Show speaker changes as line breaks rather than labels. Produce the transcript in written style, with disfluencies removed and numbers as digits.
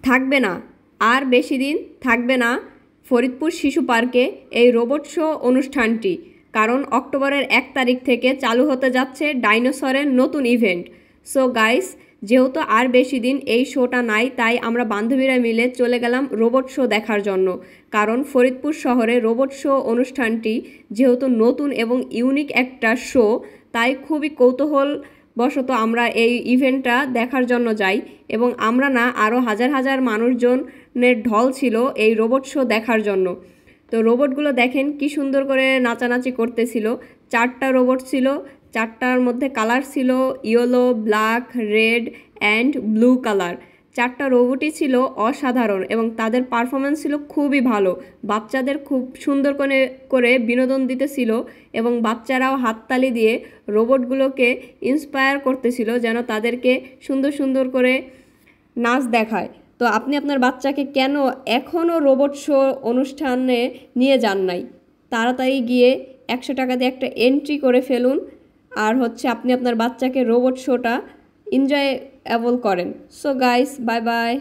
থাকবে না, আর বেশি দিন থাকবে না ফরিদপুর শিশু পার্কে এই রোবট শো অনুষ্ঠানটি, কারণ অক্টোবরের 1 তারিখ থেকে চালু হতে যাচ্ছে ডাইনোসরের নতুন ইভেন্ট। সো গাইস, যেহেতু আর বেশি দিন এই শোটা নাই, তাই আমরা বান্ধবীরা মিলে চলে গেলাম রোবট শো দেখার জন্য। কারণ ফরিদপুর শহরে রোবট শো অনুষ্ঠানটি যেহেতু নতুন এবং ইউনিক একটা শো, তাই খুবই কৌতূহলবশত আমরা এই ইভেন্টটা দেখার জন্য যাই। এবং আমরা না, আরও হাজার হাজার মানুষজনের ঢল ছিল এই রোবট শো দেখার জন্য। তো রোবটগুলো দেখেন কি সুন্দর করে নাচানাচি করতেছিল। 4টা রোবট ছিল, 4টার মধ্যে কালার ছিল yellow, black, red and blue colour. 4টা রোবটই ছিল অসাধারণ এবং তাদের পারফরমেন্স ছিল খুবই ভালো। বাচ্চাদের খুব সুন্দর করে বিনোদন দিতেছিল এবং বাচ্চারাও হাততালি দিয়ে রোবটগুলোকে ইন্সপায়ার করতেছিল যেন তাদেরকে সুন্দর সুন্দর করে নাচ দেখায়। তো আপনি আপনার বাচ্চাকে কেন এখনও রোবট শো অনুষ্ঠানে নিয়ে যান নাই? তাড়াতাড়ি গিয়ে 100 টাকা দিয়ে একটা এন্ট্রি করে ফেলুন, আর আপনি আপনার বাচ্চাকে রোবট শোটা এনজয়েবল করেন। So guys, bye bye.